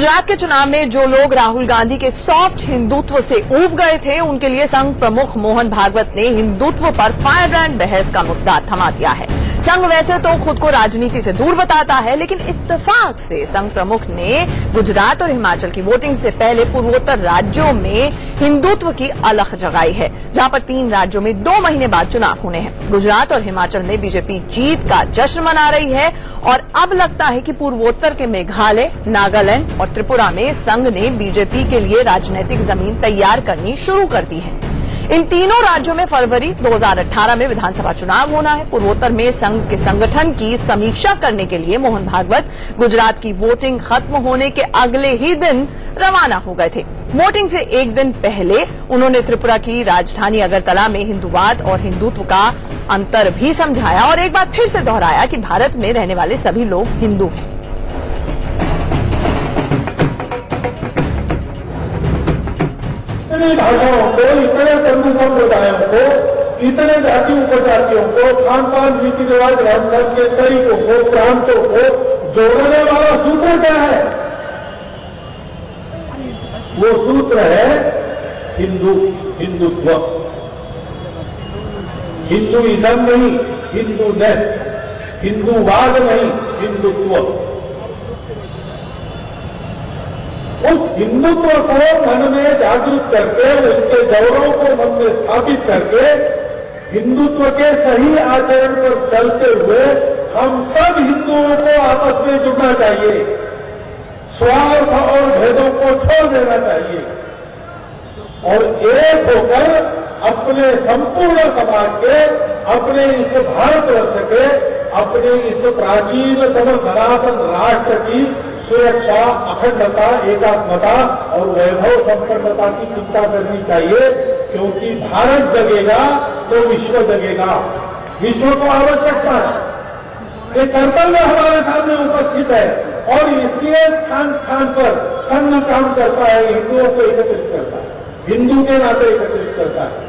गुजरात के चुनाव में जो लोग राहुल गांधी के सॉफ्ट हिंदुत्व से ऊब गए थे, उनके लिए संघ प्रमुख मोहन भागवत ने हिंदुत्व पर फायर ब्रांड बहस का मुद्दा थमा दिया है। संघ वैसे तो खुद को राजनीति से दूर बताता है, लेकिन इत्तेफाक से संघ प्रमुख ने गुजरात और हिमाचल की वोटिंग से पहले पूर्वोत्तर राज्यों में हिंदुत्व की अलख जगाई है, जहां पर 3 राज्यों में 2 महीने बाद चुनाव होने हैं। गुजरात और हिमाचल में बीजेपी जीत का जश्न मना रही है और अब लगता है कि पूर्वोत्तर के मेघालय, नागालैंड और त्रिपुरा में संघ ने बीजेपी के लिए राजनीतिक जमीन तैयार करनी शुरू कर दी है। इन तीनों राज्यों में फरवरी 2018 में विधानसभा चुनाव होना है। पूर्वोत्तर में संघ के संगठन की समीक्षा करने के लिए मोहन भागवत गुजरात की वोटिंग खत्म होने के अगले ही दिन रवाना हो गए थे। वोटिंग से एक दिन पहले उन्होंने त्रिपुरा की राजधानी अगरतला में हिंदुवाद और हिंदुत्व का अंतर भी समझाया और एक बार फिर से दोहराया कि भारत में रहने वाले सभी लोग हिंदू हैं। इतनी भाषाओं को, इतने धर्म संप्रदायों को, इतने जाति उपजातियों को, खान पान रीति रिवाज रहन के तरीकों को, प्रांतों को जोड़ने वाला सूत्र क्या है? वो सूत्र है हिंदुत्व। हिंदुइज्म नहीं, हिंदूनेस, हिंदूवाद नहीं, हिंदुत्व। उस हिंदुत्व को मन में जागरूक करके, उसके गौरव को मन में स्थापित करके, हिंदुत्व के सही आचरण पर चलते हुए हम सब हिंदुओं को आपस में जुड़ना चाहिए, स्वार्थ और भेदों को छोड़ देना चाहिए और एक होकर अपने संपूर्ण समाज के, अपने इस भारतवर्ष के, अपने इस प्राचीनतम सनातन राष्ट्र की सुरक्षा, अखंडता, एकात्मता और वैभव संपन्नता की चिंता करनी चाहिए, क्योंकि भारत जगेगा तो विश्व जगेगा। विश्व को आवश्यकता है, एक कर्तव्य हमारे सामने उपस्थित है और इसलिए स्थान स्थान पर संघ काम करता है, हिंदुओं को एकत्रित करता है, हिंदू के नाते एकत्रित करता है,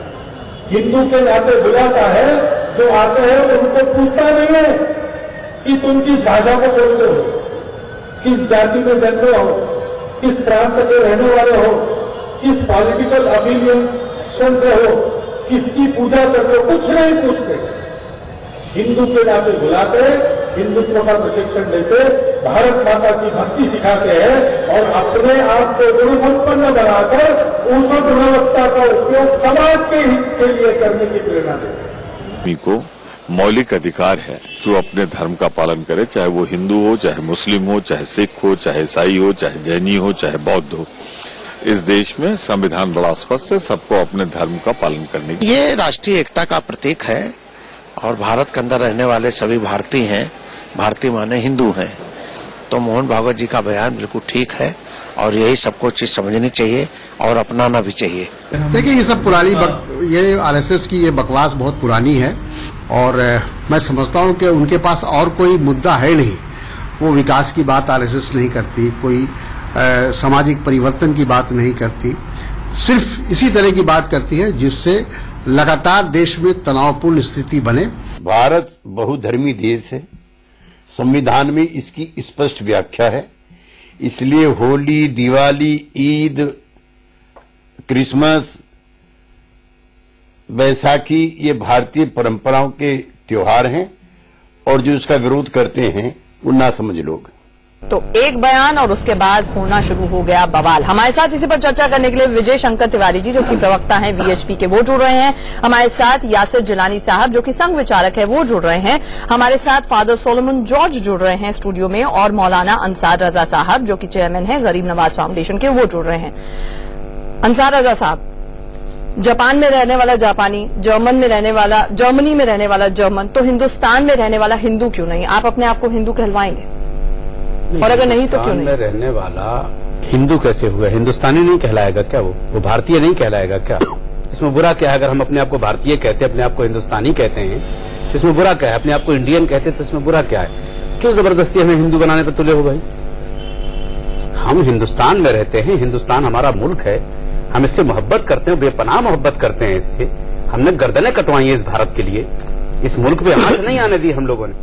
हिंदू के नाते बुलाता है। जो आते हैं उनको पूछता नहीं है कि तुम किस भाषा को बोलते हो, किस जाति में जन्मे हो, किस प्रांत के रहने वाले हो, किस पॉलिटिकल अफिलिएशन से हो, किसकी पूजा करते हो, कुछ नहीं पूछते। हिंदू के नाते बुलाते, हिंदुत्व का प्रशिक्षण देते, भारत माता की भक्ति सिखाते हैं और अपने आप को गुण संपन्न बनाकर उस गुणवत्ता का उपयोग समाज के हित के लिए करने की प्रेरणा देते हैं। को मौलिक अधिकार है कि वो अपने धर्म का पालन करे, चाहे वो हिंदू हो, चाहे मुस्लिम हो, चाहे सिख हो, चाहे ईसाई हो, चाहे जैनी हो, चाहे बौद्ध हो। इस देश में संविधान बड़ा स्पष्ट है, सबको अपने धर्म का पालन करने की। ये राष्ट्रीय एकता का प्रतीक है और भारत के अंदर रहने वाले सभी भारतीय हैं, भारतीय माने हिंदू हैं। तो मोहन भागवत जी का बयान बिल्कुल ठीक है और यही सबको चीज समझनी चाहिए और अपनाना भी चाहिए। देखिए, ये सब पुरानी ये आरएसएस की ये बकवास बहुत पुरानी है और मैं समझता हूँ कि उनके पास और कोई मुद्दा है नहीं। वो विकास की बात आरएसएस नहीं करती, कोई सामाजिक परिवर्तन की बात नहीं करती, सिर्फ इसी तरह की बात करती है जिससे लगातार देश में तनावपूर्ण स्थिति बने। भारत बहुधर्मी देश है, संविधान में इसकी स्पष्ट व्याख्या है। इसलिए होली, दिवाली, ईद, क्रिसमस, बैसाखी ये भारतीय परंपराओं के त्योहार हैं और जो इसका विरोध करते हैं वो नासमझ लोग। तो एक बयान और उसके बाद होना शुरू हो गया बवाल। हमारे साथ इसी पर चर्चा करने के लिए विजय शंकर तिवारी जी, जो कि प्रवक्ता हैं वीएचपी के, वो जुड़ रहे हैं। हमारे साथ यासिर जिलानी साहब, जो कि संघ विचारक है, वो जुड़ रहे हैं। हमारे साथ फादर सोलोमन जॉर्ज जुड़ रहे हैं स्टूडियो में और मौलाना अंसार रजा साहब, जो कि चेयरमैन है गरीब नवाज फाउंडेशन के, वो जुड़ रहे हैं। अंसार रजा साहब, जापान में रहने वाला जापानी, जर्मनी में रहने वाला जर्मन, तो हिंदुस्तान में रहने वाला हिंदू क्यों नहीं? आप अपने आप को हिंदू कहलवाएंगे? और अगर नहीं तो क्यों नहीं? में रहने वाला हिंदू कैसे हुआ? हिंदुस्तानी नहीं कहलाएगा क्या? वो भारतीय नहीं कहलाएगा क्या? इसमें बुरा क्या है? अगर हम अपने आप को भारतीय कहते हैं, अपने आप को हिंदुस्तानी कहते हैं, तो इसमें बुरा क्या है? अपने आप को इंडियन कहते हैं तो इसमें बुरा क्या है? क्यों जबरदस्ती हमें हिंदू बनाने पर तुले हो भाई? हम हिंदुस्तान में रहते हैं, हिंदुस्तान हमारा मुल्क है, हम इससे मोहब्बत करते हैं, बेपनाह मोहब्बत करते हैं इससे। हमने गर्दनें कटवाई है इस भारत के लिए, इस मुल्क पे आंच नहीं आने दी हम लोगों ने।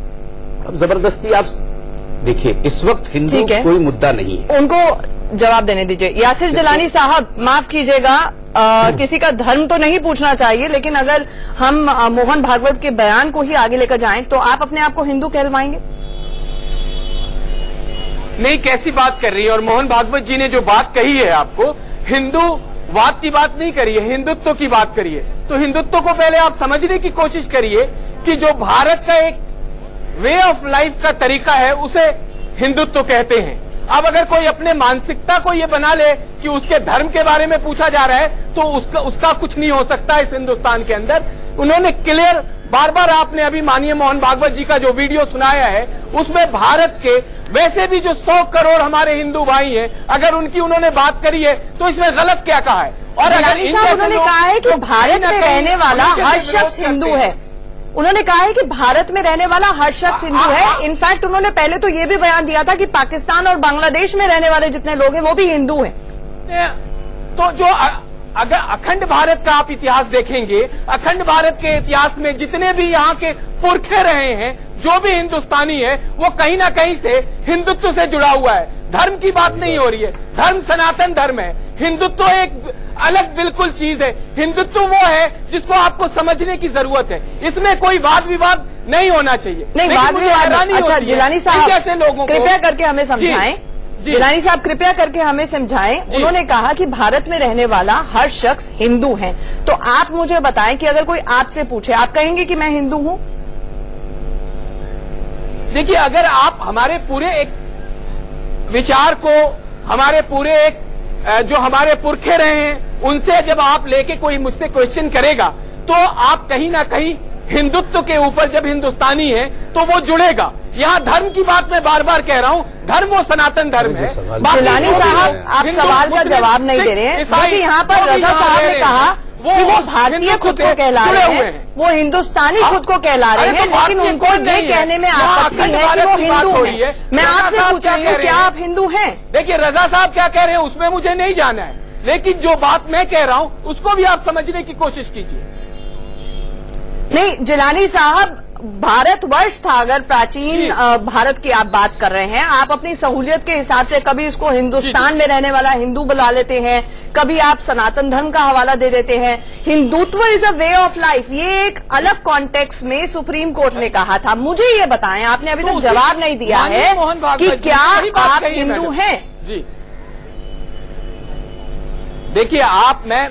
अब जबरदस्ती आप देखिए, इस वक्त हिंदू कोई मुद्दा नहीं है। उनको जवाब देने दीजिए। यासिर जिलानी साहब, माफ कीजिएगा, किसी का धर्म तो नहीं पूछना चाहिए, लेकिन अगर हम मोहन भागवत के बयान को ही आगे लेकर जाएं तो आप अपने आप को हिंदू कहलवाएंगे? नहीं, कैसी बात कर रही है? और मोहन भागवत जी ने जो बात कही है, आपको हिंदूवाद की बात नहीं करी है, हिंदुत्व की बात करिए। तो हिंदुत्व को पहले आप समझने की कोशिश करिए कि जो भारत का एक वे ऑफ लाइफ का तरीका है, उसे हिंदुत्व कहते हैं। अब अगर कोई अपने मानसिकता को ये बना ले कि उसके धर्म के बारे में पूछा जा रहा है, तो उसका कुछ नहीं हो सकता इस हिंदुस्तान के अंदर। उन्होंने क्लियर, बार बार आपने अभी माननीय मोहन भागवत जी का जो वीडियो सुनाया है, उसमें भारत के वैसे भी जो 100 करोड़ हमारे हिंदू भाई हैं, अगर उनकी उन्होंने बात करी है तो इसमें गलत क्या कहा है? और उन्होंने कहा है कि भारत में रहने वाला हर शख्स हिंदू है। उन्होंने कहा है कि भारत में रहने वाला हर शख्स हिंदू है। इनफैक्ट उन्होंने पहले तो ये भी बयान दिया था कि पाकिस्तान और बांग्लादेश में रहने वाले जितने लोग हैं वो भी हिंदू हैं। तो जो अगर अखंड भारत का आप इतिहास देखेंगे, अखंड भारत के इतिहास में जितने भी यहाँ के पुरखे रहे हैं, जो भी हिंदुस्तानी है, वो कहीं ना कहीं से हिंदुत्व से जुड़ा हुआ है। धर्म की बात नहीं हो रही है, धर्म सनातन धर्म है, हिंदुत्व एक अलग बिल्कुल चीज है। हिंदुत्व वो है जिसको आपको समझने की जरूरत है, इसमें कोई वाद विवाद नहीं होना चाहिए। नहीं, वाद विवाद, अच्छा जिलानी साहब कृपया करके हमें समझाएं। जिलानी साहब कृपया करके हमें समझाएं। उन्होंने कहा कि भारत में रहने वाला हर शख्स हिंदू है, तो आप मुझे बताएं कि अगर कोई आपसे पूछे, आप कहेंगे कि मैं हिंदू हूं? देखिए, अगर आप हमारे पूरे एक विचार को, हमारे पूरे एक जो हमारे पुरखे रहे हैं, उनसे जब आप लेके कोई मुझसे क्वेश्चन करेगा, तो आप कहीं ना कहीं हिंदुत्व के ऊपर, जब हिंदुस्तानी है तो वो जुड़ेगा। यहाँ धर्म की बात मैं बार बार कह रहा हूँ, धर्म वो सनातन धर्म है। जिलानी साहब, आप सवाल का जवाब नहीं दे रहे हैं। देखिए, यहाँ पर रजा साहब ने कहा कि वो भारतीय खुद को कहला रहे हैं, वो हिंदुस्तानी खुद को कहला रहे हैं, लेकिन उनको ये कहने में आपत्ति है कि वो हिंदू हैं। मैं आपसे पूछ रही हूँ, क्या आप हिंदू हैं? देखिए, रजा साहब क्या कह रहे हैं उसमें मुझे नहीं जाना है, लेकिन जो बात मैं कह रहा हूँ उसको भी आप समझने की कोशिश कीजिए। नहीं जिलानी साहब, भारतवर्ष था, अगर प्राचीन भारत की आप बात कर रहे हैं, आप अपनी सहूलियत के हिसाब से कभी इसको हिंदुस्तान में रहने वाला हिंदू बुला लेते हैं, कभी आप सनातन धर्म का हवाला दे देते हैं। Hindutva is a way of life, ये एक अलग कॉन्टेक्स्ट में सुप्रीम कोर्ट ने कहा था। मुझे ये बताएं, आपने अभी तक जवाब नहीं दिया है कि क्या आप हिंदू हैं? जी देखिए,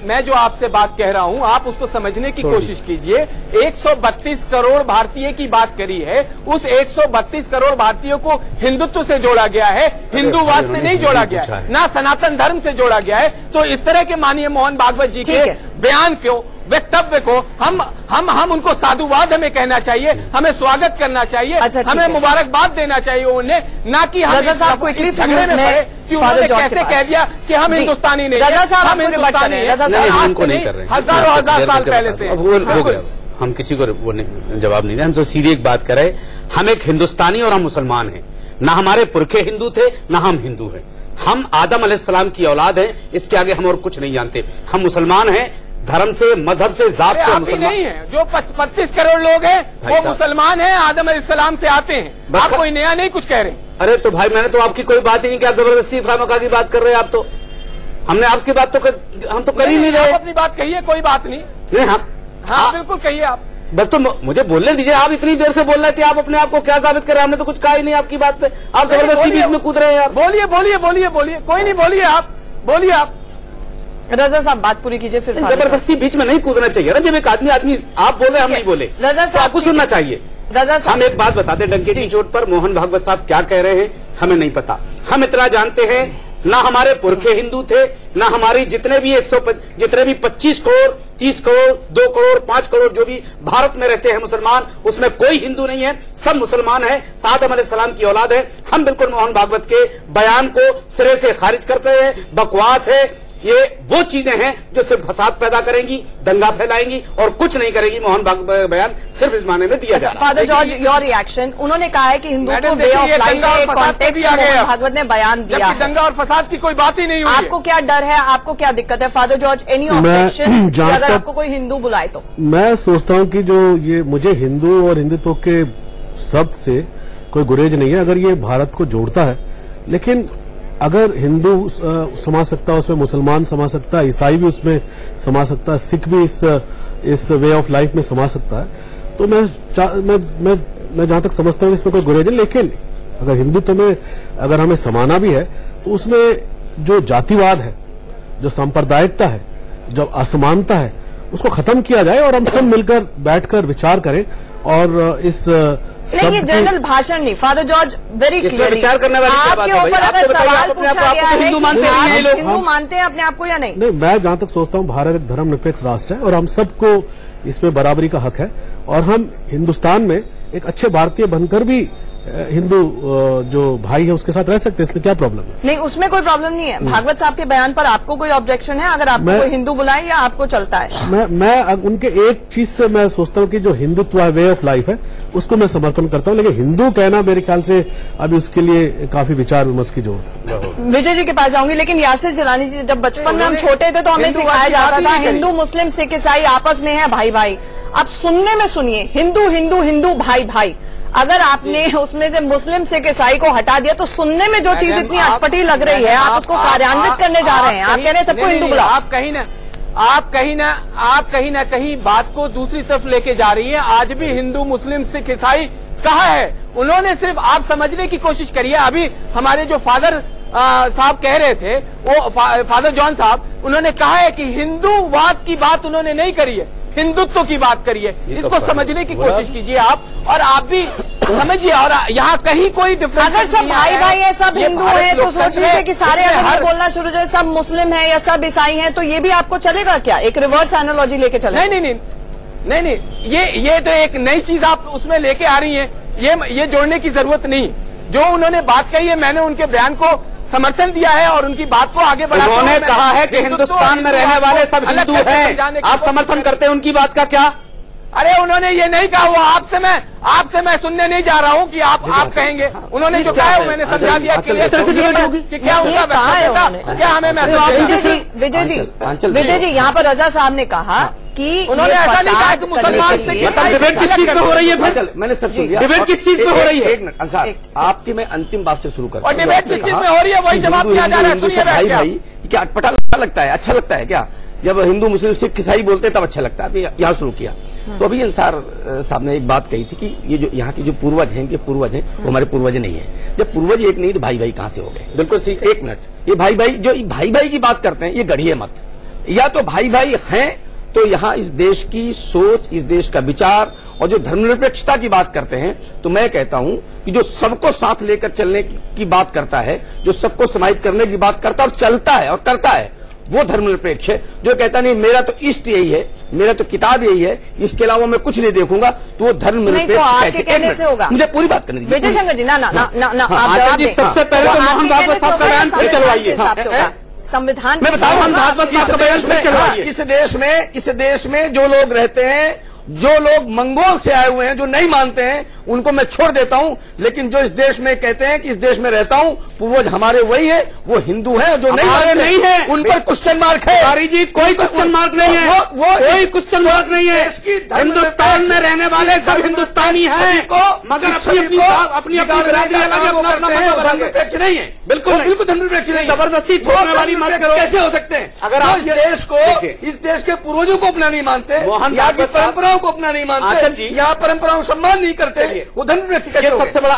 मैं जो आपसे बात कह रहा हूं, आप उसको समझने की कोशिश कीजिए। 132 करोड़ भारतीय की बात करी है, उस 132 करोड़ भारतीयों को हिंदुत्व से जोड़ा गया है, हिंदूवाद से नहीं जोड़ा गया है, ना सनातन धर्म से जोड़ा गया है। तो इस तरह के माननीय मोहन भागवत जी के बयान को, वक्तव्य को हम उनको साधुवाद हमें कहना चाहिए, हमें स्वागत करना चाहिए, हमें मुबारकबाद देना चाहिए उन्हें, ना कि हम झगड़े में पड़े कि उन्होंने कैसे कह दिया कि हम हिंदुस्तानी नहीं, हम हिंदुस्तानी नहीं, हजारों हजार साल पहले से हो गया। हम किसी को वो जवाब नहीं दे, हम तो सीधी एक बात कर रहे, हम एक हिंदुस्तानी और हम मुसलमान हैं। ना हमारे पुरखे हिंदू थे, ना हम हिंदू हैं। हम आदम अलैहिस्सलाम की औलाद हैं, इसके आगे हम और कुछ नहीं जानते। हम मुसलमान हैं, धर्म से, मजहब से, जात से मुसलमान नहीं है। जो 25 करोड़ लोग हैं वो मुसलमान हैं, आदम अलैहिस्सलाम से आते हैं। आप कोई नया नहीं कुछ कह रहे। अरे तो भाई, मैंने तो आपकी कोई बात ही नहीं की, आप जबरदस्ती खामखा की बात कर रहे हैं। आप तो, हमने आपकी बात तो हम तो कर ही नहीं रहे। अपनी बात कहिए, कोई बात नहीं। हाँ बिल्कुल कहिए आप। बस तो मुझे बोलने दीजिए। आप इतनी देर से बोल रहे थे, आप अपने आप को क्या साबित कर रहे हैं? हमने तो कुछ कहा ही नहीं आपकी बात पे, आप जबरदस्ती बीच में कूद रहे हैं। बोलिए बोलिए बोलिए बोलिए, कोई नहीं, बोलिए आप, बोलिए आप। रजा साहब बात पूरी कीजिए फिर। जबरदस्ती बीच में नहीं कूदना चाहिए ना। जब एक आदमी आप बोले, हम नहीं बोले, रजा साहब आपको सुनना चाहिए। रजा साहब, हम एक बात बताते हैं, डंके की चोट पर मोहन भागवत साहब क्या कह रहे हैं हमें नहीं पता। हम इतना जानते हैं, ना हमारे पुरखे हिंदू थे, ना हमारी जितने भी 25 करोड़, 30 करोड़, 2 करोड़, 5 करोड़ जो भी भारत में रहते हैं मुसलमान, उसमें कोई हिंदू नहीं है, सब मुसलमान है, आदम अलैहिस्सलाम की औलाद है। हम बिल्कुल मोहन भागवत के बयान को सिरे से खारिज करते हैं। बकवास है, ये वो चीजें हैं जो सिर्फ फसाद पैदा करेंगी, दंगा फैलाएंगी और कुछ नहीं करेगी। मोहन भागवत बयान सिर्फ इस माने में दिया जा रहा है। Father George, your reaction. उन्होंने कहा है कि हिंदुत्व वे ऑफ लाइफ है, कॉन्टेक्स्ट में मोहन भागवत ने बयान दिया है। दंगा और फसाद की कोई बात ही नहीं हुई। आपको क्या डर है, आपको क्या दिक्कत है? फादर जॉर्ज, एनी ऑब्जेक्शन अगर आपको कोई हिंदू बुलाए तो? मैं सोचता हूँ कि जो ये मुझे हिंदू और हिंदुत्व के शब्द से कोई गुरेज नहीं है अगर ये भारत को जोड़ता है। लेकिन अगर हिंदू समा सकता है उसमें, मुसलमान समा सकता है, ईसाई भी उसमें समा सकता है, सिख भी इस वे ऑफ लाइफ में समा सकता है, तो मैं जहां तक समझता हूं इसमें कोई गुरेज नहीं। लेकिन अगर हिंदुत्व में अगर हमें समाना भी है तो उसमें जो जातिवाद है, जो सांप्रदायिकता है, जो असमानता है, उसको खत्म किया जाए और हम सब मिलकर बैठकर विचार करें। और इस नहीं, ये जनरल भाषण नहीं, फादर जॉर्ज वेरी क्लियरली विचार करने वाली आपके ऊपर अगर सवाल पूछा गया है हिंदू मानते हैं लोग, हिंदू मानते हैं अपने आप को या नहीं? नहीं, मैं जहां तक सोचता हूं भारत एक धर्मनिरपेक्ष राष्ट्र है और हम सबको इसमें बराबरी का हक है और हम हिंदुस्तान में एक अच्छे भारतीय बनकर भी हिंदू जो भाई है उसके साथ रह सकते हैं। इसमें क्या प्रॉब्लम है? नहीं, उसमें कोई प्रॉब्लम नहीं है। भागवत साहब के बयान पर आपको कोई ऑब्जेक्शन है अगर आपको कोई हिंदू बुलाए या आपको चलता है? मैं उनके एक चीज से मैं सोचता हूं कि जो हिंदुत्व वे ऑफ लाइफ है उसको मैं समर्थन करता हूं, लेकिन हिंदू कहना मेरे ख्याल से अभी उसके लिए काफी विचार विमर्श की जरूरत है। विजय जी के पास जाऊंगी, लेकिन यासिर जिलानी जी, जब बचपन में हम छोटे थे तो हमें सिखाया जाता था हिंदू मुस्लिम सिख ईसाई आपस में है भाई भाई। अब सुनने में सुनिए हिंदू हिंदू हिंदू भाई भाई, अगर आपने उसमें से मुस्लिम सिख ईसाई को हटा दिया तो सुनने में जो चीज इतनी अटपटी लग रही है आप उसको कार्यान्वित करने जा रहे हैं। आप कह रहे हैं सबको हिंदू बुलाओ। आप कहीं ना कहीं बात को दूसरी तरफ लेके जा रही है। आज भी हिंदू मुस्लिम सिख ईसाई कहा है, उन्होंने सिर्फ आप समझने की कोशिश करी है। अभी हमारे जो फादर साहब कह रहे थे, वो फादर जॉन साहब, उन्होंने कहा है कि हिंदूवाद की बात उन्होंने नहीं करी है, हिंदुत्व की बात करिए। इसको समझने की कोशिश कीजिए आप, और आप भी समझिए। और यहाँ कहीं कोई डिफरेंस अगर सब भाई भाई है, सब हिंदू हैं, तो सोच लीजिए कि सारे अगर ये बोलना शुरू हो सब मुस्लिम है या सब ईसाई हैं, तो ये भी आपको चलेगा क्या? एक रिवर्स एनालॉजी लेके चले? नहीं, ये तो एक नई चीज आप उसमें लेके आ रही हैं। ये जोड़ने की जरूरत नहीं। जो उन्होंने बात कही है, मैंने उनके बयान को समर्थन दिया है और उनकी बात को आगे बढ़ाया। उन्होंने कहा है कि हिंदुस्तान में रहने वाले सब हिंदू हैं, आप समर्थन करते हैं उनकी बात का क्या? अरे उन्होंने ये नहीं कहा, वो आपसे मैं सुनने नहीं जा रहा हूँ कि आप कहेंगे। उन्होंने जो कहा है वो मैंने समझा दिया कि क्या होगा, क्या हमें। विजय जी, यहाँ पर रजा साहब ने कहा कि उन्होंने ऐसा नहीं कहा कि मुसलमान से डिबेट किस चीज पे हो रही है? मैंने सब सुन लिया। डिबेट किस चीज पे हो रही है? एक मिनट अंसार, आपकी मैं अंतिम बात से शुरू करता हूं। और डिबेट किस चीज पे हो रही है वही जवाब दिया जा रहा है। भाई भाई क्या अटपटा लगता है? अच्छा लगता है क्या जब हिंदू मुस्लिम सिख ईसाई बोलते हैं तब अच्छा लगता है? अभी यहाँ शुरू किया तो अभी अंसार साहब ने एक बात कही थी कि ये जो यहाँ के जो पूर्वज हैं, इनके पूर्वज हैं, वो हमारे पूर्वज नहीं है। जब पूर्वज एक नहीं तो भाई भाई कहाँ से हो गए? बिल्कुल ठीक। एक मिनट, ये भाई भाई की बात करते हैं, ये गढ़िए मत। या तो भाई भाई हैं तो यहाँ इस देश की सोच, इस देश का विचार और जो धर्मनिरपेक्षता की बात करते हैं, तो मैं कहता हूं कि जो सबको साथ लेकर चलने की बात करता है, जो सबको समाहित करने की बात करता है और चलता है और करता है, वो धर्मनिरपेक्ष है। जो कहता नहीं मेरा तो इष्ट यही है, मेरा तो किताब यही है, इसके अलावा मैं कुछ नहीं देखूंगा, तो वो धर्मनिरपेक्ष कहने से होगा। मुझे पूरी बात करने दीजिए। विजय शंकर जी, ना सबसे पहले तो मोहन भागवत साहब का बयान फिर चलवाइए। संविधान मैं बता रहा हूं, इस देश में जो लोग रहते हैं, जो लोग मंगोल से आए हुए हैं, जो नहीं मानते हैं, उनको मैं छोड़ देता हूं। लेकिन जो इस देश में कहते हैं कि इस देश में रहता हूं, पूर्वज हमारे वही है, वो हिंदू हैं। जो नहीं मानते नहीं है, उन पर क्वेश्चन मार्क है। कारी जी, कोई क्वेश्चन मार्क नहीं है, कोई क्वेश्चन मार्क नहीं है। हिंदुस्तान में रहने वाले सब हिंदुस्तानी हैं, मगर अपनी धर्मनिरपेक्ष नहीं है। बिल्कुल धर्मनिरपेक्ष नहीं। जबरदस्ती थोपने वाली मत करो। कैसे हो सकते हैं अगर आप इस देश के पूर्वजों को अपना नहीं मानते, यहाँ की परंपराओं को अपना नहीं मानते, यहाँ परंपराओं का सम्मान नहीं करते, वो धर्मनिरपेक्ष कैसे? ये सबसे बड़ा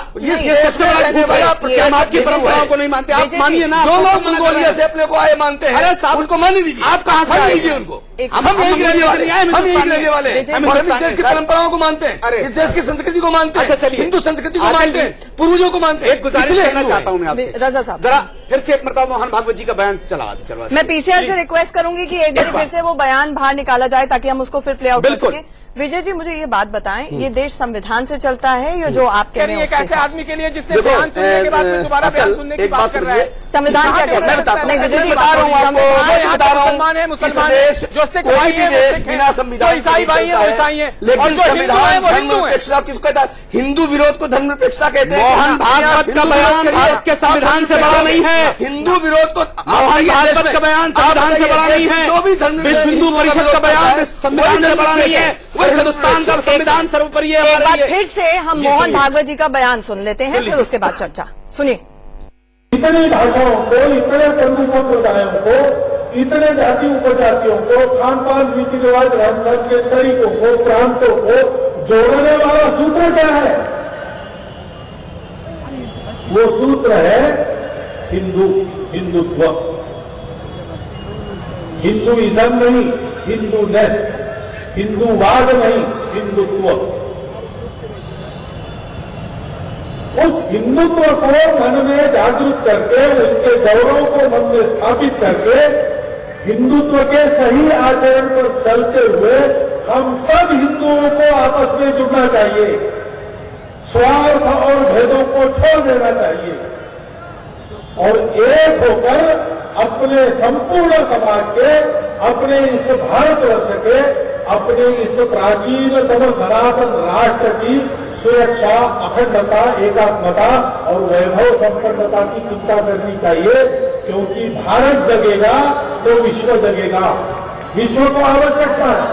आपकी परंपराओं को नहीं मानते। आप मानिए ना, जो लोग मंगोलिया से अपने को आए मानते हैं, अरे साहब उनको मान लीजिए। आप कहाँ से आए? लीजिए उनको। हम यही रहने वाले, हम इस देश की परंपराओं को मानते हैं, इस देश की संस्कृति को मानते हैं, हिंदू संस्कृति को मानते हैं, पूर्वजों को मानते हैं। एक गुजारिश करना चाहता हूँ मैं आपसे, रजा साहब, जरा फिर से एक मरतबा मोहन भागवत जी का बयान चलवा। मैं पीसीआर से रिक्वेस्ट करूंगी कि एक बार फिर से वो बयान बाहर निकाला जाए ताकि हम उसको फिर प्ले आउट कर सकें। विजय जी, मुझे ये बात बताएं, ये देश संविधान से चलता है या जो आप कह रहे हैं? एक ऐसे आदमी के लिए जिसने बयान सुनने के बाद दोबारा बयान सुनने की बात कर रहा है, संविधान क्या कहता है? नहीं विजय जी, बता रहा हूँ, मुसलमान है, मुसलमान है, जो कोई भी देश बिना संविधान, ईसाई भाई है वो ईसाई है, और जो हिंदू है वो हिंदू है। किसको कहता है? हिंदू विरोध को धर्मनिरपेक्षता कहते हैं। मोहन भागवत का बयान भारत के संविधान से बड़ा नहीं है। है। हिंदू विरोध तो भागवत का बयान संविधान से बड़ा नहीं है, विश्व हिंदू परिषद का बयान संविधान से बड़ा नहीं है, वो हिंदुस्तान का संविधान सर्वोपरि है। एक बार फिर से हम मोहन भागवत जी का बयान सुन लेते हैं, फिर उसके बाद चर्चा सुनिए। इतनी भाषाओं को, इतने बंधु संप्रदायों को, इतने जाति उपजातियों को, खान पान रीति रिवाज रहन सहन के तरीकों को, प्रांतों को जोड़ने वाला सूत्र क्या है? वो सूत्र है हिंदुत्व। हिंदुइज्म नहीं, हिंदूनेस, हिंदूवाद नहीं, हिंदुत्व। उस हिंदुत्व को मन में जागरूक करके, उसके गौरव को मन में स्थापित करके, हिंदुत्व के सही आचरण पर चलते हुए हम सब हिंदुओं को आपस में जुड़ना चाहिए, स्वार्थ और भेदों को छोड़ देना चाहिए और एक होकर अपने संपूर्ण समाज के, अपने इस भारतवर्ष के, अपने इस प्राचीनतम सनातन राष्ट्र की सुरक्षा, अखंडता, एकात्मता और वैभव संपन्नता की चिंता करनी चाहिए, क्योंकि भारत जगेगा तो विश्व जगेगा। विश्व को आवश्यकता है,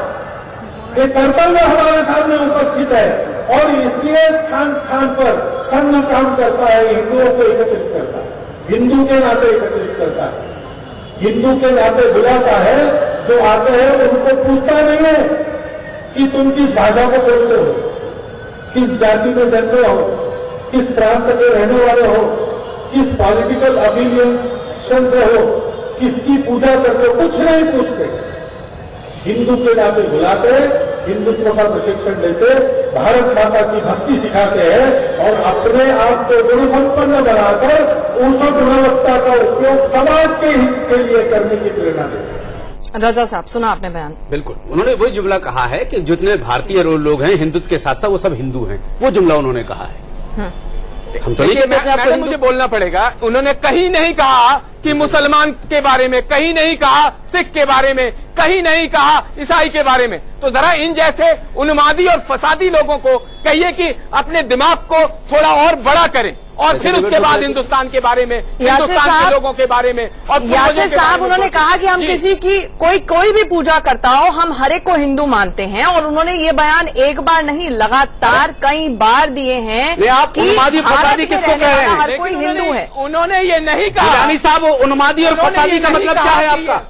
ये कर्तव्य हमारे सामने उपस्थित है और इसलिए स्थान स्थान पर संघ काम करता है, हिंदुओं को एकत्रित करता है, हिंदू के नाते एकत्रित करता है, हिंदू के नाते बुलाता है। जो आते हैं उनको पूछता नहीं है कि तुम किस भाषा को बोलते हो, किस जाति में जन्मे हो, किस प्रांत के रहने वाले हो, किस पॉलिटिकल अफिलिएशन से हो, किसकी पूजा करते हो, कुछ नहीं पूछते। हिंदू के नाते बुलाते, हिंदुत्व का प्रशिक्षण देते, भारत माता की भक्ति सिखाते हैं और अपने आप को गुण संपन्न बनाकर उस गुणवत्ता का उपयोग समाज के हित के लिए करने की प्रेरणा देते हैं। रजा साहब, सुना आपने बयान? बिल्कुल, उन्होंने वही जुमला कहा है कि जितने भारतीय लोग हैं हिंदुत्व के साथ साथ वो सब हिंदू हैं, वो जुमला उन्होंने कहा है। हम तो नहीं कहते मैडम, मुझे बोलना पड़ेगा। उन्होंने कहीं नहीं कहा कि मुसलमान के बारे में, कहीं नहीं कहा सिख के बारे में, कहीं नहीं कहा ईसाई के बारे में। तो जरा इन जैसे उन्मादी और फसादी लोगों को कहिए कि अपने दिमाग को थोड़ा और बड़ा करें और फिर उसके बाद हिंदुस्तान के बारे में, हिंदुस्तान के लोगों के बारे में। और यासिर साहब, उन्होंने कहा कि हम किसी की कोई भी पूजा करता हो, हम हर एक को हिंदू मानते हैं और उन्होंने ये बयान एक बार नहीं लगातार कई बार दिए हैं कि भारत में रहने वाला हर कोई हिंदू है। उन्होंने ये नहीं कहा। ईरानी साहब, उन्मादी और फसादी का मतलब क्या है आपका?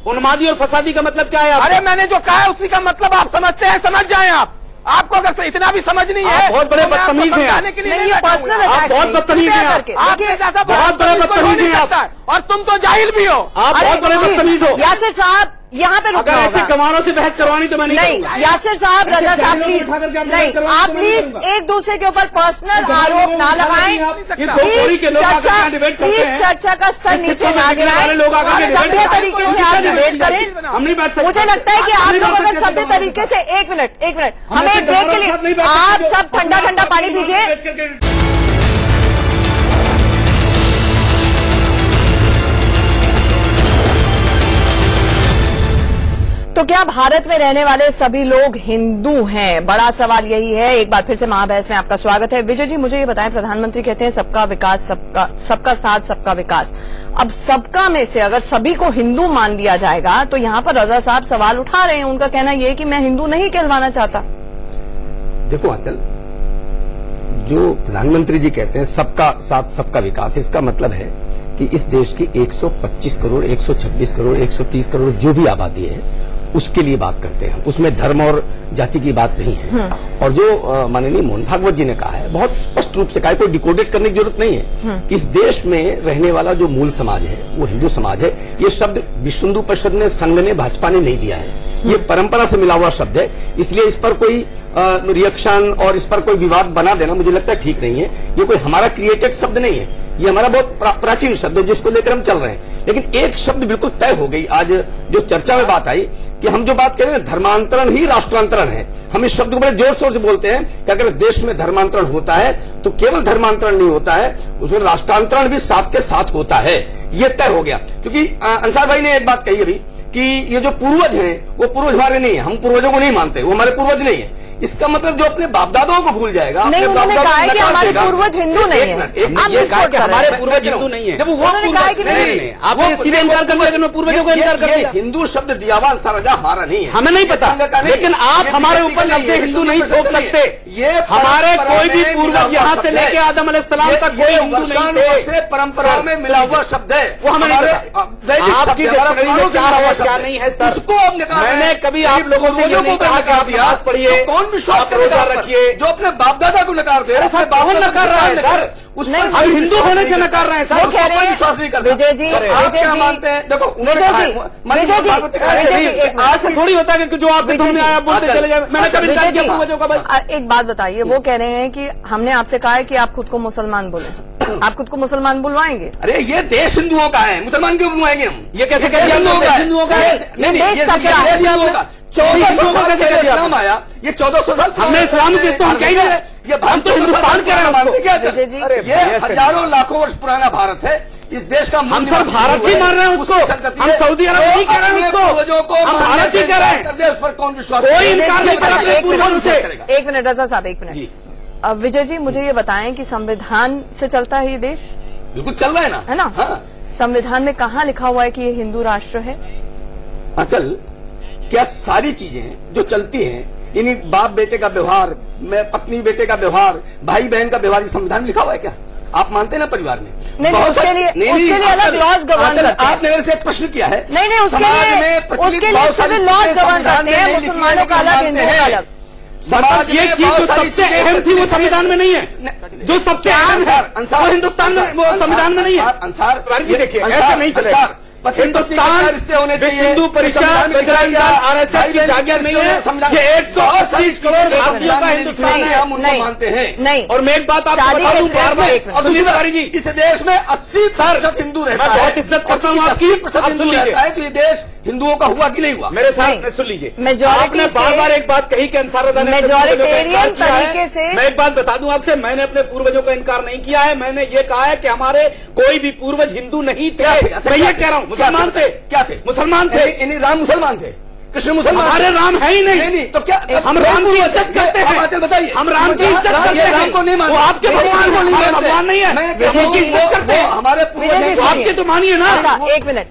उन्मादी और फसादी का मतलब क्या है आपका? अरे मैंने जो कहा है उसी का मतलब आप समझते हैं, समझ जाएं आप। आपको अगर इतना भी समझ नहीं है, बहुत बड़े बदतमीज हैं आप। नहीं, ये पर्सनल अटैक है, बहुत बदतमीज हैं आप। बहुत बड़े बदतमीज हैं आप और तुम तो जाहिल भी हो। आप बहुत बड़े बदतमीज हो। यासिर साहब, यहाँ पे रुकना ऐसे कमानों से बहस करवानी तो मैं नहीं। यासिर साहब, रजा साहब, प्लीज नहीं, आप प्लीज एक दूसरे के ऊपर पर्सनल आरोप ना लगाएं। प्लीज चर्चा का स्तर नीचे ना गिराएं, सभ्य तरीके से आप डिबेट करें। मुझे लगता है कि आप लोग अगर सभ्य तरीके से, एक मिनट हमें एक ब्रेक के लिए आप सब ठंडा पानी पीजिए। तो क्या भारत में रहने वाले सभी लोग हिंदू हैं? बड़ा सवाल यही है। एक बार फिर से महाबहस में आपका स्वागत है। विजय जी, मुझे ये बताएं, प्रधानमंत्री कहते हैं सबका विकास, सबका साथ, सबका विकास। अब सबका में से अगर सभी को हिंदू मान लिया जाएगा तो यहाँ पर रजा साहब सवाल उठा रहे हैं। उनका कहना यह है कि मैं हिंदू नहीं कहलवाना चाहता। देखो आंचल, जो प्रधानमंत्री जी कहते हैं सबका साथ सबका विकास, इसका मतलब है कि इस देश की 125 करोड़, 126 करोड़, 130 करोड़ जो भी आबादी है उसके लिए बात करते हैं। उसमें धर्म और जाति की बात नहीं है। और जो माननीय मोहन भागवत जी ने कहा है, बहुत स्पष्ट रूप से कहा है, कोई डिकोडेट करने की जरूरत नहीं है। इस देश में रहने वाला जो मूल समाज है वो हिंदू समाज है। ये शब्द विश्व हिंदू परिषद ने, संघ ने, भाजपा ने नहीं दिया है। ये परंपरा से मिला हुआ शब्द है। इसलिए इस पर कोई रिएक्शन और इस पर कोई विवाद बना देना मुझे लगता है ठीक नहीं है। ये कोई हमारा क्रिएटेड शब्द नहीं है, ये हमारा बहुत प्राचीन शब्द है जिसको लेकर हम चल रहे हैं। लेकिन एक शब्द बिल्कुल तय हो गई आज जो चर्चा में बात आई कि हम जो बात करें धर्मांतरण ही राष्ट्रांतरण है। हम इस शब्द को बड़े जोर शोर से बोलते हैं कि अगर देश में धर्मांतरण होता है तो केवल धर्मांतरण नहीं होता है, उसमें राष्ट्रांतरण भी साथ के साथ होता है। ये तय हो गया। क्योंकि अंसार भाई ने एक बात कही अभी कि ये जो पूर्वज हैं वो पूर्वज हमारे नहीं है, हम पूर्वजों को नहीं मानते, वो हमारे पूर्वज नहीं है। इसका मतलब जो अपने बाप दादाओं को भूल जाएगा। नहीं, उन्होंने कहा है कि हमारे पूर्वज हिंदू नहीं है। आप ये कहा कि हमारे पूर्वज हिंदू नहीं है, जब उन्होंने कहा कि नहीं, आप सीधे इनकार कर दिया, मैं पूर्वजों को इनकार कर दिया। हिंदू शब्द दिया हुआ अंसार रजा हमारा नहीं है, हमें नहीं पता, लेकिन आप हमारे ऊपर लफ्ज़ हिंदू नहीं थोप सकते। ये हमारे कोई भी पूर्वज यहाँ से लेके आदम अलैहिस्सलाम तक कोई हिंदू नहीं थे, परंपराओं में मिला हुआ शब्द है, वो हमें नहीं पता। आपकी डिक्शनरी में क्या है क्या नहीं है सर, उसको आपने कहा। मैंने कभी आप लोगों से ये नहीं कहा कि आप नमाज पढ़िए, कौन विश्वास रखिए, जो अपने बाप दादा को नकार दे। सर कौन नकार रहा है सर, हम हिंदू होने से नकार रहे हैं सर, वो कह रहे हैं विजय जी, विजय जी, देखो विजय जी, आज से थोड़ी होता है कि जो आपके धुन में आया बोलते चले जाए। मैंने कभी इनकार किया पूर्वजों का भाई। एक बात बताइए, वो कह रहे हैं कि हमने आपसे कहा है कि आप खुद को मुसलमान बोले, आप खुद को मुसलमान बुलवाएंगे? अरे ये देश हिंदुओं का है, मुसलमान क्यों बुलवाएंगे हम? ये कैसे कह दिया हिंदुओं का है? ये देश सबका है। 1400 साल से इस्लाम आया, ये 1400 साल हमने इस्लाम किस तो हम कह ही नहीं रहे, ये हम तो हिंदुस्तान कह रहे हैं क्या? ये हजारों लाखों वर्ष पुराना भारत है, इस देश का हम सर भारत ही मान रहे हैं उसको, हम सऊदी अरब नहीं कह रहे हैं उसको, हम भारत ही कह रहे हैं। उस पर कौन विश्वास? कोई इनकार नहीं कर रहा पूर्वजों से। एक मिनट रजा साहब, एक मिनट। विजय जी, मुझे ये बताएं कि संविधान से चलता है ये देश? बिल्कुल चल रहा है ना, है ना? हाँ। संविधान में कहाँ लिखा हुआ है कि ये हिंदू राष्ट्र है? असल क्या सारी चीजें जो चलती हैं, यानी बाप बेटे का व्यवहार, पत्नी बेटे का व्यवहार, भाई बहन का व्यवहार, संविधान लिखा हुआ है क्या? आप मानते हैं ना परिवार में? नहीं, उसके लिए अलग लॉज गवर्न करते हैं। आपने मेरे से एक प्रश्न किया है। नहीं, उसके लिए सिविल लॉज गवर्न करते हैं, मुसलमानों का अलग, हिंदुओं का अलग। समाज ये चीज जो सबसे अहम थी वो संविधान में नहीं है, जो सबसे अहम है वो हिंदुस्तान में, वो संविधान में नहीं है। अंसार ये देखिए ऐसे नहीं चलेगा। हिंदुस्तान विश्व हिंदू परिषद, बजरंग दल, आरएसएस की जागीर नहीं है, ये 180 करोड़ भारतीयों का हिंदुस्तान है, हम उनको मानते हैं। नहीं, और मैं एक बात आपको बता दूं बार बार, सुनील तिवारी जी, इस देश में 80% हिंदू रहता है। मैं बहुत इज्जत करता हूँ आपकी, आप सुन लीजिए, तो ये देश हिंदुओं का हुआ कि नहीं हुआ? मेरे साथ सुन लीजिए, मेजॉरिटी आपने बार बार एक बात कही कि अंसार रजा ने मेजॉरिटेरियन तरीके से। मैं एक बात बता दूं आपसे, मैंने अपने पूर्वजों का इनकार नहीं किया है, मैंने ये कहा है कि हमारे कोई भी पूर्वज हिंदू नहीं थे। मैं ये कह रहा हूँ मुसलमान थे। क्या थे? मुसलमान थे। यानी राम मुसलमान थे, कृष्ण मुसलमान? हमारे राम है ही नहीं। तो क्या हम राम की इज्जत करते हैं? बताइए, हम राम की इज्जत करते हैं। राम को नहीं मानते, वो आपके भगवान को नहीं, भगवान नहीं है, विजय जी इज्जत करते हैं हमारे पूर्वज। आपके तो मानिए ना। अच्छा, एक मिनट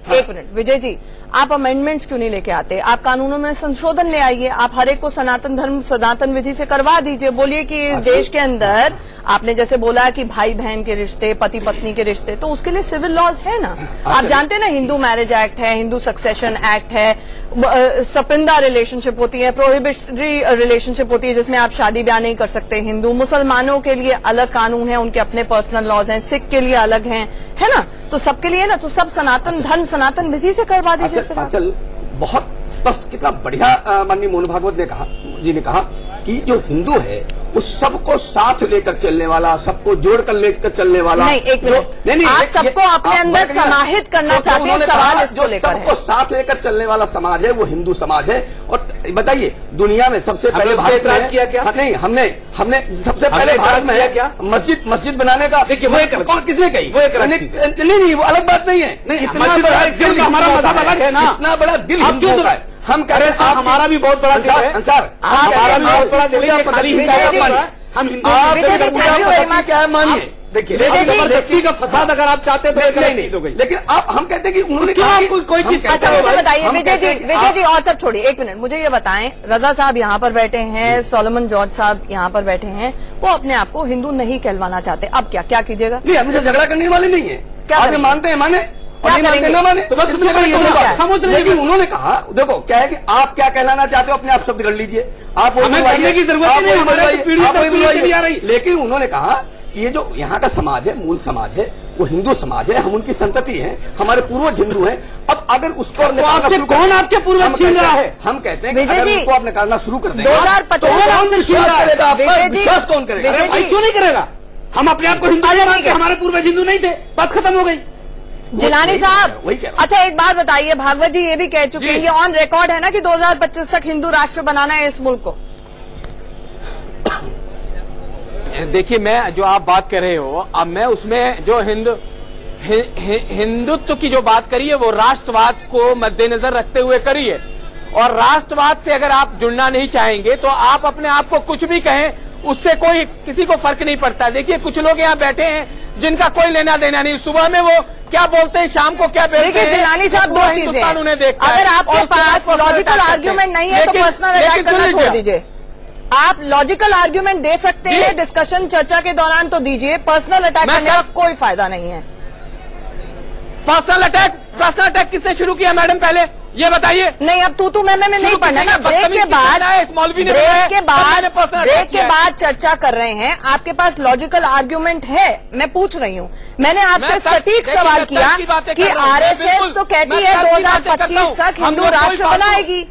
विजय जी, आप अमेंडमेंट्स क्यों नहीं लेके आते? आप कानूनों में संशोधन ले आइए, आप हर एक को सनातन धर्म सनातन विधि से करवा दीजिए। बोलिए कि इस देश के अंदर आपने जैसे बोला कि भाई बहन के रिश्ते, पति पत्नी के रिश्ते, तो उसके लिए सिविल लॉज है ना। आप जानते हैं ना, हिंदू मैरिज एक्ट है, हिंदू सक्सेशन एक्ट है, सपिंदा रिलेशनशिप होती है, प्रोहिबिटरी रिलेशनशिप होती है जिसमें आप शादी ब्याह नहीं कर सकते। हिंदू मुसलमानों के लिए अलग कानून है, उनके अपने पर्सनल लॉज हैं, सिख के लिए अलग हैं, है ना? तो सबके लिए ना, तो सब सनातन धर्म सनातन विधि से करवा दीजिए। चल बहुत स्पष्ट, कितना बढ़िया माननीय मोहन भागवत ने कहा कि जो हिंदू है वो सबको साथ लेकर चलने वाला, सबको जोड़कर लेकर चलने वाला। नहीं, एक मिनट, आप सबको अपने अंदर समाहित करना चाहते हैं, सवाल इसको लेकर है। सबको साथ लेकर चलने वाला समाज है वो हिंदू समाज है। और बताइए, दुनिया में सबसे पहले भारत में किया क्या? नहीं, हमने सबसे पहले भारत में है क्या मस्जिद बनाने का? देखिए, वो कौन किसने कही? नहीं, वो अलग बात नहीं है। इतना बड़ा दिल, हमारा मजहब अलग है ना, इतना बड़ा दिल क्यों हो रहा है? हम कह रहे हैं हमारा भी बहुत बड़ा दिल है। अंसार, हमारा भी बहुत बड़ा दिल है। हम हिंदू क्या मानिए? देखिए, जबरदस्ती का फसाद अगर आप चाहते तो नहीं, लेकिन आप हम कहते हैं कि उन्होंने कहा कोई चीज। अच्छा, मुझे बताइए विजय जी, और सब छोड़िए, एक मिनट मुझे ये बताएं, रजा साहब यहाँ पर बैठे हैं, सोलोमन जॉर्ज साहब यहाँ पर बैठे हैं, वो अपने आप को हिंदू नहीं कहलवाना चाहते, अब क्या कीजिएगा? नहीं, हमसे झगड़ा करने वाले नहीं है। क्या मानते हैं माने, क्या करेंगे? ना माने तो बस समझ। लेकिन उन्होंने कहा, देखो क्या है कि आप क्या कहलाना चाहते हो अपने आप शब्द कर लीजिए, आप हमें कहने की जरूरत नहीं, हमारे पीढ़ी आ रही। लेकिन उन्होंने कहा कि ये जो यहाँ का समाज है, मूल समाज है, वो हिंदू समाज है, हम उनकी संतति हैं, हमारे पूर्वज हिंदू हैं। अब अगर उसको आपसे कौन आपके पूर्वज छीन रहा है? हम कहते हैं कि अगर उसको आप निकालना शुरू कर देंगे 2025 विश्वास कौन करेगा? क्यों नहीं करेगा? हम अपने आप को हिंदू मानते हैं, हमारे पूर्वज हिंदू नहीं थे, बात खत्म हो गई। जिलानी साहब, अच्छा एक बात बताइए, भागवत जी ये भी कह चुके हैं, ये ऑन रिकॉर्ड है ना कि 2025 तक हिंदू राष्ट्र बनाना है इस मुल्क को। देखिए, मैं जो आप बात कर रहे हो, अब मैं उसमें जो हिंदुत्व की जो बात करी है वो राष्ट्रवाद को मद्देनजर रखते हुए करी है। और राष्ट्रवाद से अगर आप जुड़ना नहीं चाहेंगे तो आप अपने आप को कुछ भी कहें, उससे कोई किसी को फर्क नहीं पड़ता। देखिए कुछ लोग यहाँ बैठे हैं जिनका कोई लेना देना नहीं, सुबह में वो क्या बोलते हैं, शाम को क्या बोलते हैं। देखिए जिलानी साहब, दो चीजें, अगर आपके पास लॉजिकल आर्ग्यूमेंट नहीं है तो पर्सनल अटैक करना छोड़ दीजिए। आप लॉजिकल आर्ग्यूमेंट दे सकते हैं डिस्कशन चर्चा के दौरान तो दीजिए, पर्सनल अटैक करने का कोई फायदा नहीं है। पर्सनल अटैक किसने शुरू किया मैडम, पहले ये बताइए। नहीं, अब तू मैं नहीं पढ़ना ना। ब्रेक के बाद चर्चा कर रहे हैं, आपके पास लॉजिकल आर्ग्यूमेंट है, मैं पूछ रही हूँ। मैंने आपसे सटीक सवाल किया कि आरएसएस तो कहती है 2025 तक हिंदू राष्ट्र बनाएगी,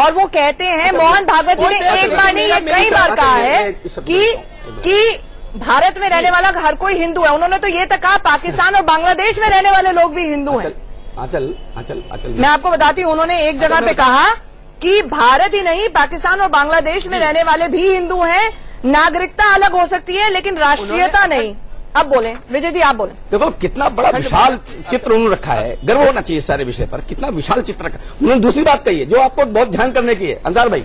और वो कहते हैं, मोहन भागवत जी ने एक बार नहीं ये कई बार कहा है कि भारत में रहने वाला हर कोई हिंदू है। उन्होंने तो ये तक कहा पाकिस्तान और बांग्लादेश में रहने वाले लोग भी हिंदू हैं। मैं आपको बताती हूँ, उन्होंने एक जगह पे कहा कि भारत ही नहीं पाकिस्तान और बांग्लादेश में रहने वाले भी हिंदू हैं, नागरिकता अलग हो सकती है लेकिन राष्ट्रीयता नहीं। अब बोले विजय जी, आप बोले। देखो कितना बड़ा विशाल चित्र उन्होंने रखा है, गर्व होना चाहिए सारे विषय पर, कितना विशाल चित्र रखा। उन्होंने दूसरी बात कही है जो आपको बहुत ध्यान करने की है अंसार भाई,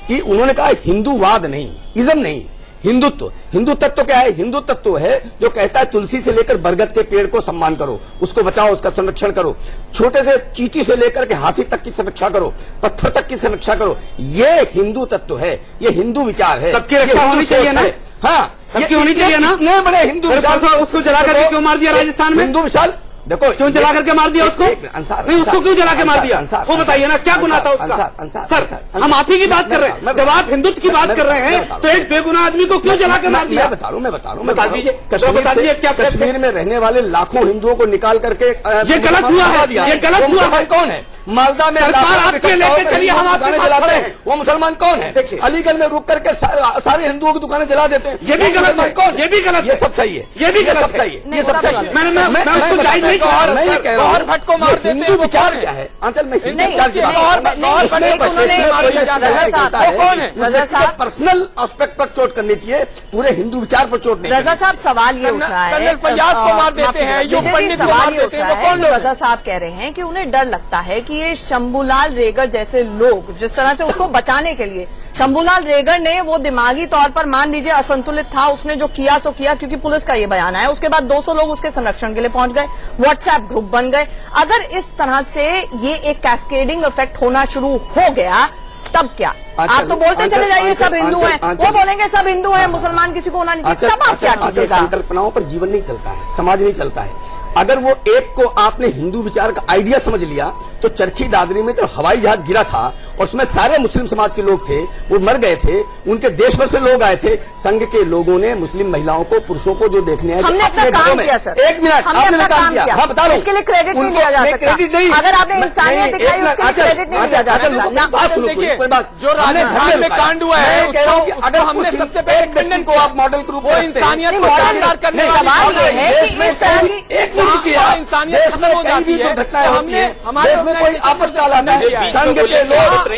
कि उन्होंने कहा हिंदूवाद नहीं, इज्म नहीं, हिंदुत्व। हिंदू तत्व क्या है? हिंदू तत्व है जो कहता है तुलसी से लेकर बरगद के पेड़ को सम्मान करो, उसको बचाओ, उसका संरक्षण करो, छोटे से चींटी से लेकर के हाथी तक की सुरक्षा करो, पत्थर तक की सुरक्षा करो। ये हिंदू तत्व है, ये हिंदू विचार है। सबकी रक्षा होनी चाहिए ना? हाँ, सबकी होनी चाहिए ना? इतने बड़े हिंदू विचार, उसको जला करके क्यों मार दिया राजस्थान में? हिंदू विशाल देखो क्यों जला करके मार दिया उसको? नहीं, उसको क्यों जला के मार दिया? वो बताइए ना, क्या गुनाह था उसका? सर, हम आप ही की बात कर रहे हैं, जब आप हिंदुत्व की बात कर रहे हैं तो एक बेगुनाह आदमी को क्यों जला के मार दिया? मैं बता रहा हूँ, बता दीजिए। कश्मीर में रहने वाले लाखों हिंदुओं को निकाल करके ये गलत हुआ है, ये गलत हुआ है। कौन है? मालदा में सरकार आपके लेके चलिए, हम आपके साथ जलाते हैं, वो मुसलमान कौन है? अलीगढ़ में रुक करके सारे हिंदुओं की दुकानें जला देते हैं, ये भी गलत है। कौन? ये भी गलत, ये सब सही है, ये भी गलत है, ये सब सही है। मैं उसको जायज नहीं कह रहा, गौहर भट्ट को मार देते हैं, हिंदू विचार क्या है आंचल में? पर्सनल एस्पेक्ट पर चोट करनी चाहिए, पूरे हिंदू विचार पर चोट नहीं। रजा साहब सवाल ये उठ रहा है, कर्नल फैयाज को मार देते हैं, सवाल ये उठ रहा है, रजा साहब कह रहे हैं कि उन्हें डर लगता है कि ये शंभूलाल रेगर जैसे लोग जिस तरह से उसको बचाने के लिए, शंभूलाल रेगर ने वो दिमागी तौर पर मान लीजिए असंतुलित था, उसने जो किया सो किया, क्योंकि पुलिस का ये बयान है। उसके बाद 200 लोग उसके संरक्षण के लिए पहुंच गए, व्हाट्सएप ग्रुप बन गए। अगर इस तरह से ये एक कैस्केडिंग इफेक्ट होना शुरू हो गया तब क्या? आप तो बोलते चले जाइए सब हिंदू हैं, वो बोलेंगे सब हिंदू हैं, मुसलमान किसी को होना नहीं चाहिए, तब आप क्या कीजिएगा? संकल्पनाओं पर जीवन नहीं चलता है, समाज नहीं चलता है। अगर वो एक को आपने हिंदू विचार का आइडिया समझ लिया तो चरखी दादरी में तो हवाई जहाज गिरा था और उसमें सारे मुस्लिम समाज के लोग थे, वो मर गए थे, उनके देश भर से लोग आए थे। संघ के लोगों ने मुस्लिम महिलाओं को, पुरुषों को जो देखने आए, हमने अपना काम किया सर। एक मिनट, आपने काम किया, हाँ बता रहा हूं, इसके लिए क्रेडिट नहीं लिया जा सकता। क्रेडिट नहीं, अगर आपने इंसानियत दिखाई उसके लिए क्रेडिट नहीं लिया जा सकता। बात सुनो, कोई बात जो राजस्थान में कांड हुआ है, कह रहा हूँ कि अगर हमने सबसे पहले खंडन को आप मॉडल के रूप में इंसानियत को साकार करने का सवाल ये है कि इस तरह की एक मिनट किया, देश में कहीं भी जो घटनाएं होती है, देश में कोई आपातकाल आता है, संघ के लोग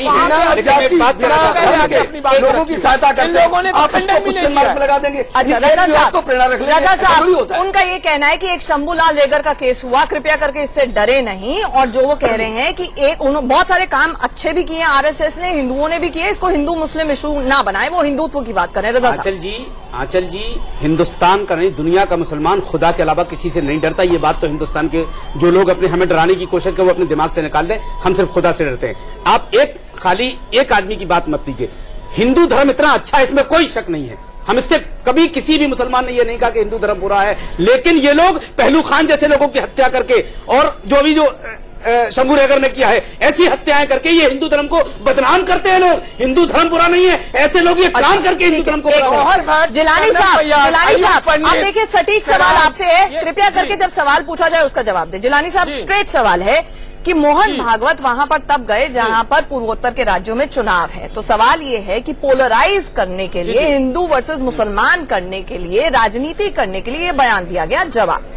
लोगों की सहायता करते हैं, आप उसको क्वेश्चन मार्क लगा देंगे। अच्छा, रजा साहब, उनका ये कहना है कि एक शंभूलाल रेगर का केस हुआ, कृपया करके इससे डरे नहीं, और जो वो कह रहे हैं कि एक बहुत सारे काम अच्छे भी किए आरएसएस ने, हिंदुओं ने भी किए, इसको हिंदू मुस्लिम इशू ना बनाए, वो हिंदुत्व की बात कर रहे हैं। रजा साहब, आंचल जी, हिंदुस्तान का नहीं दुनिया का मुसलमान खुदा के अलावा किसी से नहीं डरता। ये बात तो हिंदुस्तान के जो लोग अपने हमें डराने की कोशिश करें वो अपने दिमाग से निकाल दें, हम सिर्फ खुदा से डरते हैं। आप खाली एक आदमी की बात मत लीजिए। हिंदू धर्म इतना अच्छा है, इसमें कोई शक नहीं है। हम इससे कभी किसी भी मुसलमान ने ये नहीं कहा कि हिंदू धर्म बुरा है, लेकिन ये लोग पहलू खान जैसे लोगों की हत्या करके और जो शंभू रेगर ने किया है, ऐसी हत्याएं करके ये हिंदू धर्म को बदनाम करते हैं लोग। हिंदू धर्म बुरा नहीं है, ऐसे लोग ये काम करके हिंदू धर्म को जिलानी साहब, आप देखिए सटीक सवाल आपसे है, कृपया करके जब सवाल पूछा जाए उसका जवाब दे। जिलानी साहब, स्ट्रेट सवाल है कि मोहन भागवत वहां पर तब गए जहां पर पूर्वोत्तर के राज्यों में चुनाव है, तो सवाल ये है कि पोलराइज करने के लिए, हिंदू वर्सेस मुसलमान करने के लिए, राजनीति करने के लिए बयान दिया गया। जवाब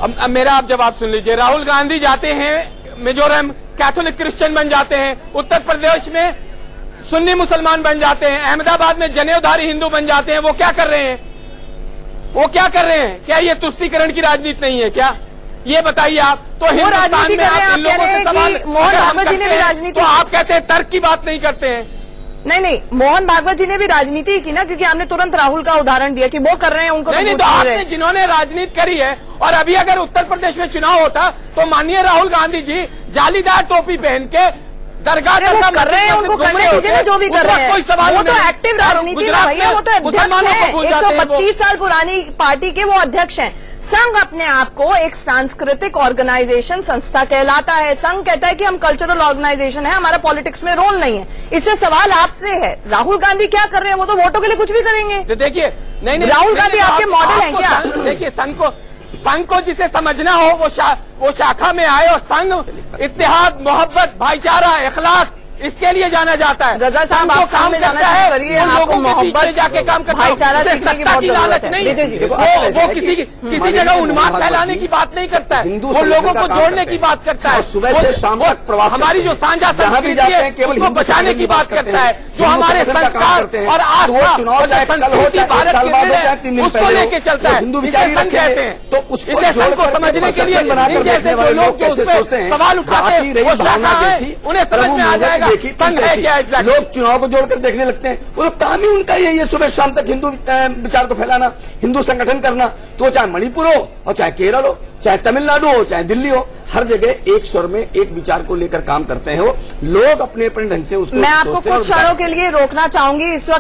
अब मेरा आप जवाब सुन लीजिए। राहुल गांधी जाते हैं मिजोरम, कैथोलिक क्रिश्चियन बन जाते हैं, उत्तर प्रदेश में सुन्नी मुसलमान बन जाते हैं, अहमदाबाद में जनेऊधारी हिंदू बन जाते हैं। वो क्या कर रहे हैं? वो क्या कर रहे हैं? क्या ये तुष्टीकरण की राजनीति नहीं है क्या? ये बताइए आप। तो वो राजनीति कर रहे हैं, आप कह रहे हैं कि मोहन भागवत जी ने भी राजनीति, तो आप कहते हैं तर्क की बात नहीं करते हैं। नहीं, मोहन भागवत जी ने भी राजनीति की ना, क्योंकि हमने तुरंत राहुल का उदाहरण दिया कि वो कर रहे हैं, उनको नहीं, तो आपने जिन्होंने राजनीति करी है, और अभी अगर उत्तर प्रदेश में चुनाव होता तो माननीय राहुल गांधी जी जालीदार टोपी पहन के दरगाह कर रहे हैं, उनको करने दीजिए ना जो भी कर रहे हैं। कोई सवाल वो तो एक्टिव राजनीति में भैया, वो तो अध्यक्ष है, 132 साल पुरानी पार्टी के वो अध्यक्ष हैं। संघ अपने आप को एक सांस्कृतिक ऑर्गेनाइजेशन संस्था कहलाता है। संघ कहता है कि हम कल्चरल ऑर्गेनाइजेशन है, हमारा पॉलिटिक्स में रोल नहीं है। इससे सवाल आपसे है, राहुल गांधी क्या कर रहे हैं? वो तो वोटों के लिए कुछ भी करेंगे। तो देखिए, नहीं, राहुल गांधी आपके मॉडल हैं क्या? देखिए, संघ को जिसे समझना हो वो शाखा में आए, और संघ इत्तेहाद, मोहब्बत, भाईचारा, इखलाक, इसके लिए जाना जाता है। रजा साहब, आप काम में जाना शुरू करिए, आपको मोहब्बत, जाके काम करता है, भाईचारा सीखने की बहुत जरूरत है। वो किसी जगह उन्माद फैलाने की बात नहीं करता है, वो लोगों को जोड़ने की बात करता है। सुबह से शाम तक प्रवास, हमारी जो साझा संस्कृति है उसको बचाने की बात करता है, जो हमारे संस्कार और आस्था और संस्कृति भारत के उसको लेके चलता है, हिंदू इसे संघ कहते हैं। तो उसको संघ को समझने के लिए जैसे जो लोग सवाल उठाते हैं वो शाखा है, उन्हें समझ में आ जाएगा संघ है क्या। लोग चुनाव को जोड़कर देखने लगते हैं, वो तो काम ही उनका यही है, सुबह शाम तक हिंदू विचार को फैलाना, हिंदू संगठन करना। तो चाहे मणिपुर हो, और चाहे केरल हो, चाहे तमिलनाडु हो, चाहे दिल्ली हो, हर जगह एक स्वर में एक विचार को लेकर काम करते हैं वो लोग अपने ढंग से उसको। मैं आपको कुछ क्षणों के लिए रोकना चाहूंगी इस वक्त।